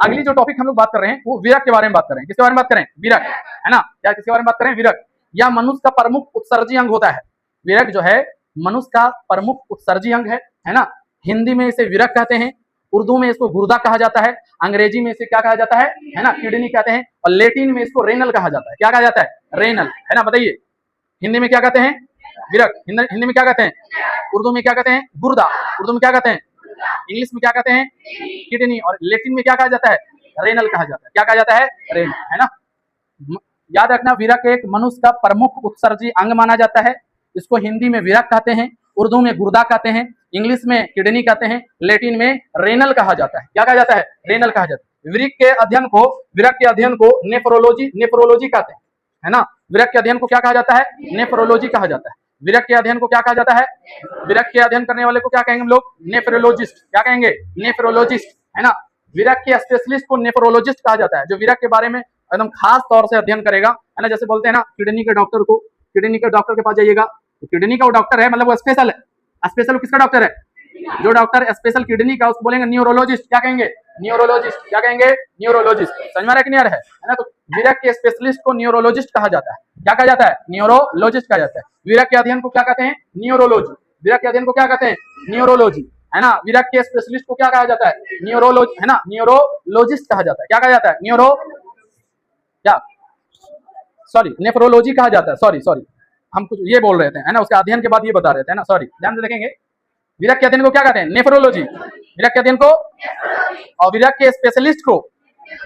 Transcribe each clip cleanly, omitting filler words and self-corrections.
अगली जो टॉपिक हम लोग बात कर रहे हैं वो विरक के बारे में बात कर रहे हैं। किसके बारे में बात करें? विरक, है ना। क्या किसके बारे में बात करें? विरक। यह मनुष्य का प्रमुख उत्सर्जी अंग होता है। विरक जो है मनुष्य का प्रमुख उत्सर्जी अंग है ना। हिंदी में इसे विरक कहते हैं, उर्दू में इसको गुर्दा कहा जाता है, अंग्रेजी में इसे क्या कहा जाता है ना, किडनी कहते हैं, और लेटिन में इसको रेनल कहा जाता है। क्या कहा जाता है? रेनल, है ना। बताइए हिंदी में क्या कहते हैं? विरक। हिंदी में क्या कहते हैं? उर्दू में क्या कहते हैं? गुर्दा। उर्दू में क्या कहते हैं? इंग्लिश में क्या कहते हैं? किडनी। और लेटिन में क्या कहा जाता है? रेनल कहा जाता है। क्या कहा जाता है? रेनल, है ना। याद रखना विरक एक मनुष्य का प्रमुख उत्सर्जी अंग माना जाता है। इसको हिंदी में विरक कहते हैं, उर्दू में गुर्दा कहते हैं, इंग्लिश में किडनी कहते हैं, लेटिन में रेनल कहा जाता है। क्या कहा जाता है? रेनल कहा जाता है। विरक के अध्ययन को नेफ्रोलॉजी कहते हैं, है ना। विरक के अध्ययन को क्या कहा जाता है? नेफ्रोलॉजी कहा जाता है। विरक के अध्ययन को क्या कहा जाता है? विरक के अध्ययन करने वाले को क्या कहेंगे हम लोग? नेफ्रोलॉजिस्ट। क्या कहेंगे? नेफ्रोलॉजिस्ट, है ना। विरक के स्पेशलिस्ट को नेफ्रोलॉजिस्ट कहा जाता है, जो विरक के बारे में एकदम खास तौर से अध्ययन करेगा, है ना। जैसे बोलते हैं ना किडनी के डॉक्टर के पास जाइएगा तो किडनी का वो डॉक्टर है, मतलब वो स्पेशल है। स्पेशल किसका डॉक्टर है? जो डॉक्टर स्पेशल किडनी का, उसको बोलेंगे न्यूरोलॉजिस्ट। क्या कहेंगे? न्यूरोलॉजिस्ट। क्या कहेंगे? न्यूरोलॉजिस्ट। समझ में आ रहा है कि नहीं आ रहा है ना। तो विरक के स्पेशलिस्ट को न्यूरोलॉजिस्ट कहा जाता है। क्या कहा जाता है? न्यूरोलॉजिस्ट कहा जाता है। विरक के अध्ययन को क्या कहते हैं? न्यूरोलॉजी। विरक के अध्ययन को क्या कहते हैं? न्यूरोलॉजी, है ना। विरक के स्पेशलिस्ट को क्या कहा जाता है? न्यूरोलॉजी, है ना। न्यूरोलॉजिस्ट कहा जाता है। क्या कहा जाता है? नेफ्रोलॉजी कहा जाता है। सॉरी हम कुछ ये बोल रहे थे, है ना। उसके अध्ययन के बाद ये बता रहे थे, है ना। सॉरी, ध्यान से देखेंगे। विरक के अध्ययन को क्या कहते हैं? नेफ्रोलॉजी। विरक के अध्ययन को, और विरक के स्पेशलिस्ट को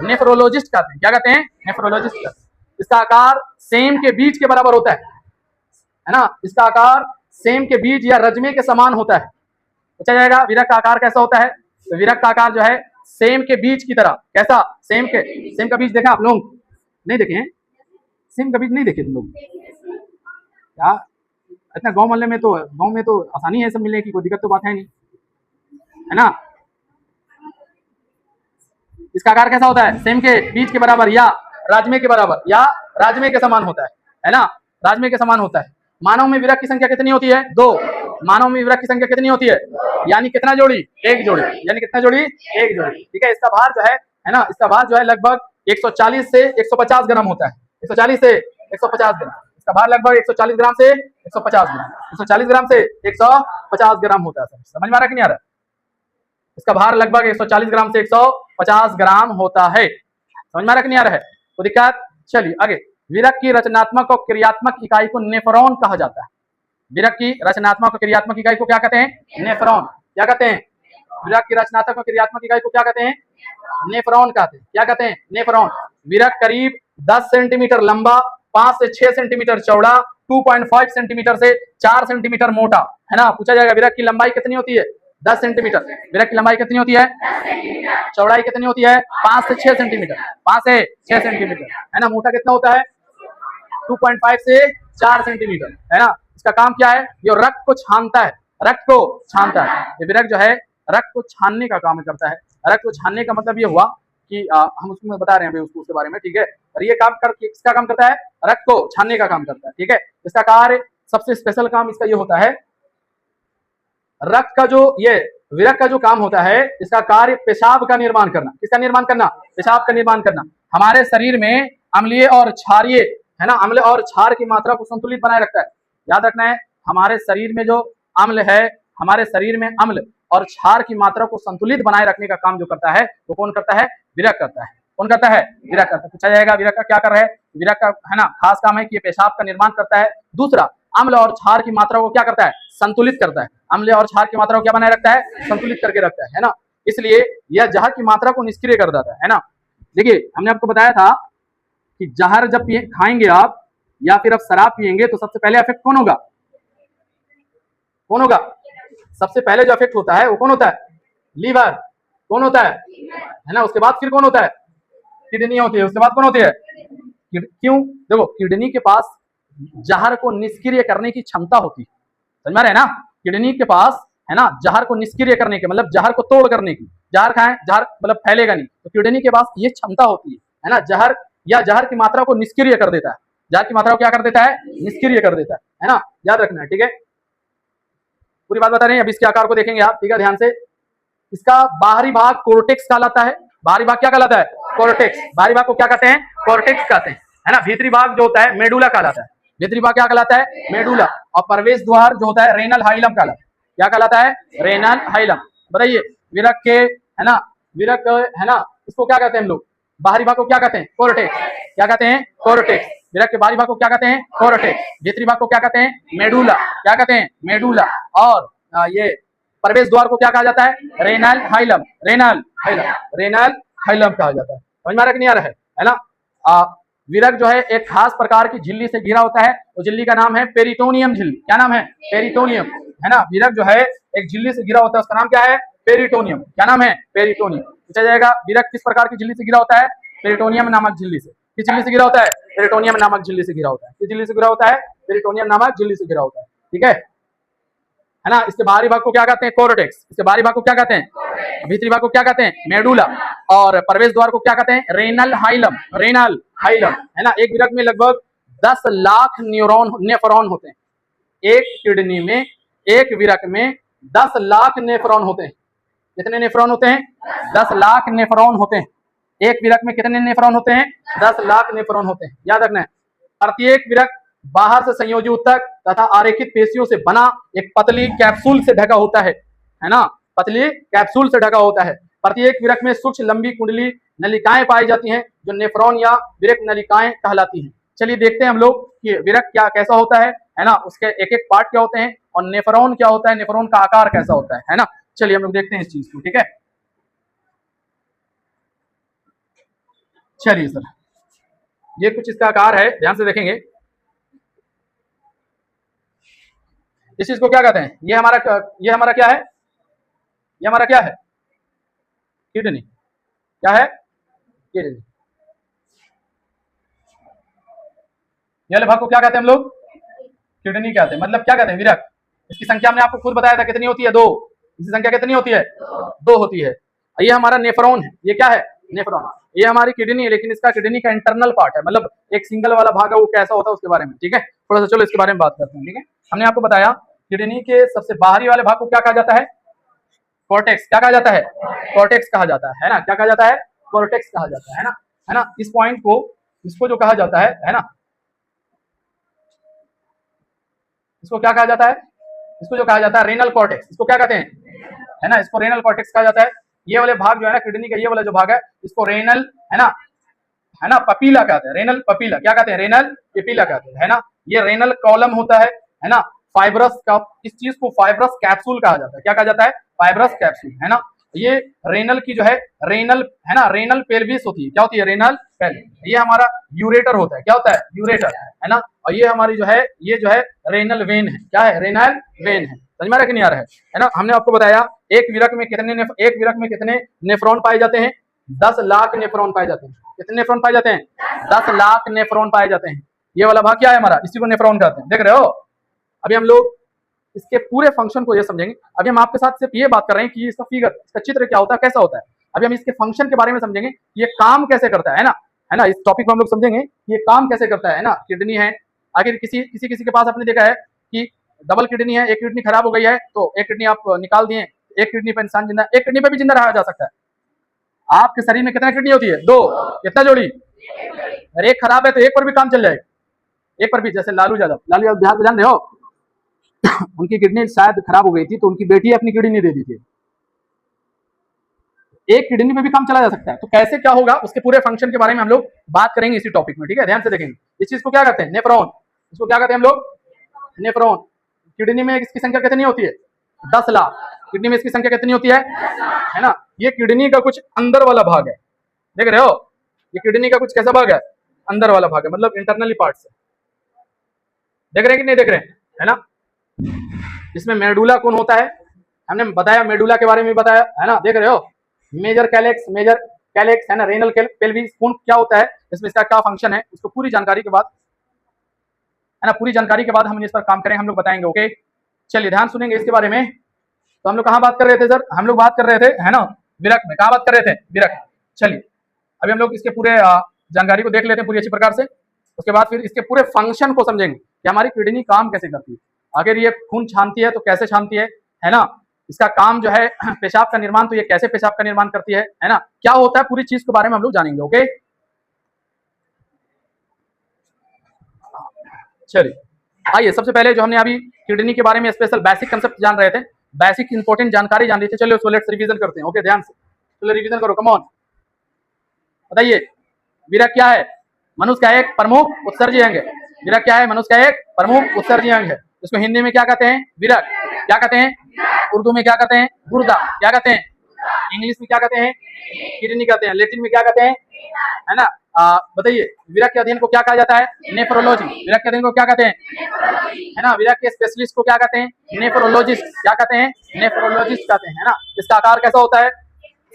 नेफ्रोलॉजिस्ट कहते हैं। क्या कहते हैं? नेफ्रोलॉजिस्ट कहते हैं। इसका आकार सेम के बीज के बराबर होता है ना। इसका आकार सेम के बीज या रजमे के समान होता है। पूछा जाएगा विरक का आकार कैसा होता है? तो विरक का आकार जो है सेम के बीज की तरह। कैसा? सेम का बीज देखा आप लोग? नहीं देखे हैं? सेम का बीज नहीं देखे तुम लोग? क्या इतना गांव मोहल्ले में तो, गांव में तो आसानी है सब मिलने की, कोई दिक्कत तो बात है नहीं, है ना। इसका आकार कैसा होता है? सेम के बीज के बराबर या राजमे के बराबर या राजमे के समान होता है ना। राजमे के समान होता है। मानव में विरक की संख्या कितनी होती है? 2। मानव में विरक की संख्या कितनी होती है? यानी कितना जोड़ी? 1 जोड़ी। यानी कितना जोड़ी? 1 जोड़ी। ठीक है। इसका भार जो है ना, इसका भार जो है लगभग 140 से 150 ग्राम होता है। 140 से 150 ग्राम। इसका भार लगभग 140 ग्राम से 150 ग्राम, 140 ग्राम से 150 ग्राम होता है। समझ में आ रहा है कि नहीं आ रहा है? इसका भार लगभग 140 ग्राम से 150 ग्राम होता है। समझ में आ रहा है कि नहीं आ रहा है? तो दिक्कत। चलिए आगे। विरक की रचनात्मक और क्रियात्मक इकाई को नेफ्रॉन कहा जाता है। विरक की रचनात्मक और क्रियात्मक इकाई को क्या कहते हैं? नेफ्रॉन। क्या कहते हैं? विरक की रचनात्मक और क्रियात्मक इकाई को क्या कहते हैं? नेफ्रॉन कहते हैं। क्या कहते हैं? नेफ्रॉन। विरक करीब 10 सेंटीमीटर लंबा, 5 से 6 सेंटीमीटर चौड़ा, 2.5 सेंटीमीटर से 4 सेंटीमीटर मोटा, है ना। पूछा जाएगा विरक की लंबाई कितनी होती है? 10 सेंटीमीटर। विरक की लंबाई कितनी होती है? चौड़ाई कितनी होती है? 5 से 6 सेंटीमीटर। 5 से 6 सेंटीमीटर, है ना। मोटा कितना होता है? 2.5 से 4 सेंटीमीटर, है ना। इसका काम क्या है? ये रक्त को छानता है। रक्त को छानता है। ये विरक जो है रक्त को छानने का काम करता है। रक्त को छानने का मतलब ये हुआ कि हम उसमें बता रहे हैं उसके बारे में, ठीक है। और ये काम किसका काम करता है? रक्त को छानने का काम करता है, ठीक है। इसका कार्य, सबसे स्पेशल काम इसका ये होता है, रक्त का जो, ये विरक का जो काम होता है, इसका कार्य पेशाब का निर्माण करना। किसका निर्माण करना? पेशाब का निर्माण करना। हमारे शरीर में अम्लीय और क्षारीय, है ना, अम्ल और क्षार की मात्रा को संतुलित बनाए रखता है। याद रखना है, हमारे शरीर में जो अम्ल है, हमारे शरीर में अम्ल और क्षार की मात्रा को संतुलित बनाए रखने का काम जो करता है वो कौन करता है? विरक करता है। कौन करता है? विरक करता है। पूछा जाएगा विरक का क्या कर रहा है? विरक का, है ना, खास काम है कि ये पेशाब का निर्माण करता है। दूसरा, अम्ल और क्षार की मात्रा को क्या करता है? संतुलित करता है। अम्ल और क्षार की मात्रा को क्या बनाए रखता है? संतुलित करके रखता है ना। इसलिए यह जहर की मात्रा को निष्क्रिय कर देता है ना। देखिए हमने आपको बताया था कि जहर जब खाएंगे आप या फिर आप शराब पिएंगे तो सबसे पहले इफेक्ट कौन होगा? कौन होगा? सबसे पहले जो इफेक्ट होता है वो कौन होता है? लीवर। कौन होता है ना। उसके बाद फिर कौन होता है? किडनी होती है। उसके बाद कौन होती है? क्यों? देखो किडनी के पास जहर को निष्क्रिय करने की क्षमता होती है। समझ में आ रहा है ना। किडनी के पास, है ना, जहर को निष्क्रिय करने के मतलब जहर को तोड़ करने की, जहर खाएं, जहर मतलब फैलेगा नहीं, तो किडनी के पास ये क्षमता होती है ना। जहर या जहर की मात्रा को निष्क्रिय कर देता है। जहर की मात्रा को क्या कर देता है? निष्क्रिय कर देता है ना। याद रखना है, ठीक है। पूरी बात बता रहे हैं। अब इसके आकार को देखेंगे आप, ठीक है, ध्यान से। इसका बाहरी भाग कोर्टेक्स कहलाता है। बाहरी भाग क्या कहलाता है? कोर्टेक्स। बाहरी भाग को क्या कहते हैं? कोर्टेक्स कहते हैं, है ना। भीतरी भाग जो होता है मेडुला कहलाता है। भीतरी भाग क्या कहलाता है? मेडुला। और प्रवेश द्वार जो होता है रेनल हाइलम कहलाता है। क्या कहलाता है? Renal hilum. बताइए विरक के, है ना, विरक है ना, इसको क्या कहते हैं हम लोग? बाहरी भाग को क्या कहते हैं? कोर्टेक्स। क्या कहते हैं? कोर्टेक्स। विरक के बाहरी भाग को क्या कहते हैं? कोर्टेक्स। भीतरी भाग को क्या कहते हैं? मेडुला। क्या कहते हैं? मेडुला। और ये प्रवेश द्वार को क्या कहा जाता है? Renal hilum. Renal hilum, renal hilum कहा जाता है। समझ में आ रहा है कि नहीं आ रहा है ना। विरक जो है एक खास प्रकार की झिल्ली से घिरा होता है, तो झिल्ली का नाम है पेरिटोनियम झिल्ली। क्या नाम है? पेरिटोनियम, है ना। विरक जो है एक झिल्ली से घिरा होता है, उसका नाम क्या है? पेरिटोनियम। क्या नाम है? पेरिटोनियम। पूछा जाएगा विरक किस प्रकार की झिल्ली से घिरा होता है? पेरिटोनियम नामक झिल्ली से। किस झिल्ली से घिरा होता है? पेरिटोनियम नामक झिल्ली से घिरा होता है। किस झिल्ली से घिरा होता है? पेरिटोनियम नामक झिल्ली से घिरा होता है। ठीक है ना। इसके बाहरी भाग को क्या कहते हैं? कोर्टेक्स। इसके बाहरी भाग को क्या कहते हैं? भीतरी भाग को क्या कहते हैं? मेडुला। और प्रवेश द्वार को क्या कहते हैं? Renal hilum. रेनल हाइलम, है ना। एक विरक में लगभग 10 लाख नेफ्रॉन होते हैं। एक किडनी में, एक विरक में 10 लाख नेफ्रॉन होते हैं। कितने नेफ्रॉन होते हैं? 10 लाख नेफ्रॉन होते हैं। एक विरक में कितने नेफ्रॉन होते हैं? 10 लाख नेफ्रॉन होते हैं। याद रखना है। प्रत्येक विरक बाहर से संयोजी ऊतक तथा आरेखित पेशियों से बना एक पतली कैप्सूल से ढका होता है ना। पतली कैप्सूल से ढका होता है। प्रत्येक विरक में सूक्ष्म लंबी कुंडली नलिकाएं पाई जाती हैं, जो नेफ्रॉन या विरक नलिकाएं कहलाती हैं। चलिए देखते हैं हम लोग कि विरक क्या कैसा होता है ना। उसके एक एक पार्ट क्या होते हैं और नेफ्रॉन क्या होता है, नेफ्रॉन का आकार कैसा होता है ना। चलिए हम लोग देखते हैं इस चीज को। ठीक है, चलिए सर, ये कुछ इसका आकार है, ध्यान से देखेंगे। इस चीज को क्या कहते हैं? ये हमारा क्या है? ये हमारा क्या है? किडनी। क्या है? किडनी। ये वाले भाग को क्या कहते हैं हम लोग? किडनी कहते हैं। मतलब क्या कहते हैं? विरक। इसकी संख्या हमने आपको खुद बताया था कितनी होती है? 2। इसकी संख्या कितनी होती है? 2 होती है। ये हमारा नेफ्रॉन है। ये क्या है? नेफ्रॉन। ये हमारी किडनी है, लेकिन इसका किडनी का इंटरनल पार्ट है, मतलब एक सिंगल वाला भाग है, वो कैसा होता है उसके बारे में। ठीक है, थोड़ा सा चलो इसके बारे में बात करते हैं। ठीक है, हमने आपको बताया किडनी के सबसे बाहरी वाले भाग को क्या कहा जाता है? कॉर्टेक्स। क्या कहा जाता है? कॉर्टेक्स कहा जाता है ना। क्या कहा जाता है? कॉर्टेक्स कहा जाता है ना, है ना। इस पॉइंट को, इसको जो कहा जाता है ना, इसको क्या कहा जाता है? इसको जो कहा जाता है रेनल कॉर्टेक्स। इसको क्या कहते हैं? है ना, इसको रेनल कॉर्टेक्स कहा जाता है। ये वाले भाग जो है ना किडनी का, ये वाला जो भाग है, इसको रेनल, है ना, पपीला कहते हैं। रेनल पपीला। क्या कहते हैं? रेनल पपीला कहते हैं, है ना। ये रेनल कॉलम होता है ना। फाइब्रस का, इस चीज को फाइब्रस कैप्सूल कहा जाता है। क्या कहा जाता है? फाइब्रस कैप्सूल, है ना। ये रेनल की जो है, रेनल, है ना, रेनल पेल्विस होती है। क्या होती है? Renal pelvis. ये हमारा यूरेटर होता है। क्या होता है? यूरेटर, है ना। और ये हमारी जो है, ये जो है रेनल वेन है। क्या है? रेनल वेन है। समझ में आ रहा है कि नहीं आ रहा है ना। हमने आपको बताया एक विरक में कितने नेफ्रॉन पाए जाते हैं? 10 लाख नेफ्रॉन पाए जाते हैं। कितने नेफ्रॉन पाए जाते हैं? 10 लाख नेफ्रॉन पाए जाते हैं। ये वाला भाग क्या है हमारा? इसी को नेफ्रॉन कहते हैं। देख रहे हो? अभी हम लोग इसके पूरे फंक्शन को ये समझेंगे। अभी हम आपके साथ सिर्फ ये बात कर रहे हैं कि इसका फिगर, इसका चित्र क्या होता है, कैसा होता है। अभी हम इसके फंक्शन के बारे में समझेंगे, ये काम कैसे करता है ना, है ना। इस टॉपिक में हम लोग समझेंगे ये काम कैसे करता है ना। किडनी है, आखिर किसी के पास आपने देखा है कि डबल किडनी है, एक किडनी खराब हो गई है तो एक किडनी आप निकाल दिए, एक किडनी पर इंसान जिंदा, एक किडनी पे भी जिंदा रहा जा सकता है। आपके शरीर में कितना किडनी होती है? 2। कितना जोड़ी? अरे एक खराब है तो एक पर भी काम चल जाएगा। एक पर भी, जैसे लालू यादव बिहार में जान रहे हो उनकी किडनी शायद खराब हो गई थी तो उनकी बेटी अपनी किडनी दे दी थी। एक किडनी पे भी काम चला जा सकता है। तो कैसे क्या होगा उसके पूरे फंक्शन के बारे में हम लोग बात करेंगे इसी टॉपिक में। ठीक है, ध्यान से देखेंगे। इस चीज को क्या कहते हैं? नेफ्रॉन। इसको क्या कहते हैं हम लोग? नेफ्रॉन। किडनी में इसकी संख्या कितनी होती है? 10 लाख। किडनी में इसकी संख्या कितनी होती है ना। ये किडनी का कुछ अंदर वाला भाग है। देख रहे हो? ये किडनी का कुछ कैसा भाग है? अंदर वाला भाग है, मतलब इंटरनली पार्ट से। देख रहे हैं कि नहीं देख रहे हैं, है ना। इसमें मेडुला कौन होता है? हमने बताया, मेडुला के बारे में बताया, है ना। देख रहे हो? मेजर कैलेक्स, है ना। रेनल पेल्विस कौन क्या होता है, इसमें इसका क्या फंक्शन है, उसको पूरी जानकारी के बाद, है ना, पूरी जानकारी के बाद हम इस पर काम करें, हम लोग बताएंगे। ओके, चलिए ध्यान सुनेंगे इसके बारे में। तो हम लोग कहाँ बात कर रहे थे सर? हम लोग बात कर रहे थे, है ना, विरक में। कहाँ बात कर रहे थे? विरक। चलिए अभी हम लोग इसके पूरे जानकारी को देख लेते हैं पूरी अच्छी प्रकार से। उसके बाद फिर इसके पूरे फंक्शन को समझेंगे कि हमारी किडनी काम कैसे करती है। आखिर ये खून छानती है तो कैसे छानती है ना। इसका काम जो है पेशाब का निर्माण, तो ये कैसे पेशाब का निर्माण करती है ना, क्या होता है, पूरी चीज के बारे में हम लोग जानेंगे। ओके, चलिए आइए, सबसे पहले जो हमने अभी किडनी के बारे में स्पेशल बेसिक कंसेप्ट जान रहे थे, बेसिक इंपॉर्टेंट जानकारी जान रही थी, चलिए उसको लेट्स रिवीजन करते हैं। ओके, ध्यान से चलो रिवीजन करो, कम ऑन। बताइए विरक क्या है? मनुष्य का एक प्रमुख उत्सर्जी अंग है। विरक क्या है? मनुष्य का एक प्रमुख उत्सर्जी अंग है। इसको हिंदी में क्या कहते हैं? विरक। क्या कहते हैं? उर्दू में क्या कहते हैं? गुर्दा। क्या कहते हैं? इंग्लिश में क्या कहते हैं? किडनी कहते हैं। लैटिन में क्या कहते हैं? है ना। बताइए विरक के अध्ययन को क्या कहा जाता है? नेफ्रोलॉजी। विरक के अध्ययन को क्या कहते हैं? है ना। विरक के स्पेशलिस्ट को क्या कहते हैं? नेफ्रोलॉजिस्ट। क्या कहते हैं? नेफ्रोलॉजिस्ट कहते हैं, है ना। इसका आकार कैसा होता है?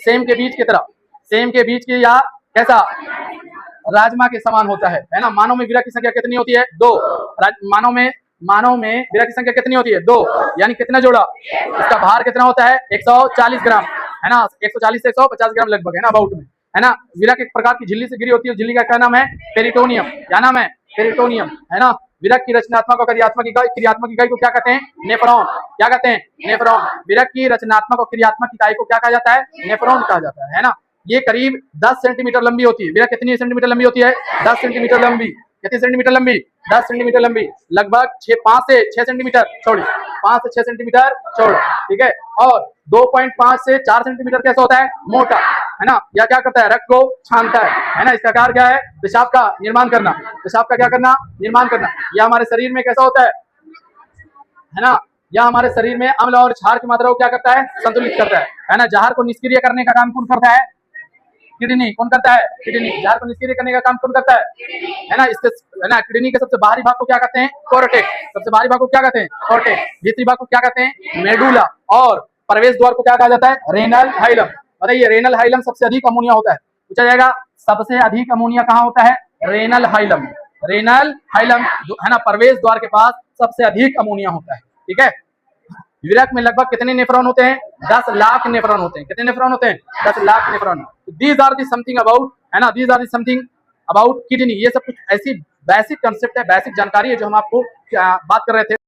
सेम के बीज की तरह, सेम के बीज की, या कैसा? राजमा के समान होता है ना। मानव में विरक की संख्या कितनी होती है? 2। मानव में विरक की संख्या कितनी होती है? 2। यानी कितना जोड़ा? इसका भार कितना होता है? 140 ग्राम, है ना। 140 से 150 ग्राम लगभग, है ना, अबाउट में, है ना। विरक एक प्रकार की झिल्ली से गिरी होती है। झिल्ली का क्या नाम है? पेरिटोनियम। क्या नाम है? पेरिटोनियम, है ना। विरक की रचनात्मक और क्रियात्मक इकाई को क्या कहते हैं? नेफ्रॉन। क्या कहते हैं? नेफ्रॉन। विरक की रचनात्मक और क्रियात्मक इकाई को क्या कहा जाता है? नेफ्रॉन कहा जाता है ना। ये करीब 10 सेंटीमीटर लंबी होती है। विरक कितनी सेंटीमीटर लंबी होती है? 10 सेंटीमीटर लंबी। कितनी सेंटीमीटर लंबी? 10 सेंटीमीटर लंबी, लगभग 5 से 6 सेंटीमीटर चौड़ी, 5 से 6 सेंटीमीटर चौड़ा, ठीक है। और 2.5 से 4 सेंटीमीटर कैसा होता है? मोटा, है ना। या क्या करता है? रक्त को छानता है ना। इसका कार्य क्या है? पेशाब का निर्माण करना। पेशाब का क्या करना? निर्माण करना। यह हमारे शरीर में कैसा होता है ना। यह हमारे शरीर में अम्ल और क्षार की मात्रा को क्या करता है? संतुलित करता है ना। जहर को निष्क्रिय करने का काम कौन करता है? किडनी। कौन करता है? किडनी। जहर को निष्क्रिय करने का काम कौन करता है ना। इसके, है ना, किडनी के सबसे बाहरी भाग को क्या कहते हैं? कोर्टेक्स। सबसे बाहरी भाग को क्या कहते हैं? कोर्टेक्स। भीतरी भाग को क्या कहते हैं? मेडुला। और प्रवेश द्वार को क्या कहा जाता है? Renal hilum. बताइए रेनल हाइलम सबसे अधिक अमोनिया होता है। पूछा जाएगा सबसे अधिक अमोनिया कहाँ होता है? Renal hilum. रेनल हाइलम, है ना, प्रवेश द्वार के पास सबसे अधिक अमोनिया होता है, ठीक है। विरक में लगभग कितने नेफ्रॉन होते हैं? 10 लाख नेफ्रॉन होते हैं। कितने नेफ्रॉन होते हैं? 10 lakh nephron. These are the something about, है ना, these are the something about kidney. ये सब कुछ ऐसी बेसिक कंसेप्ट है, बेसिक जानकारी है जो हम आपको बात कर रहे थे।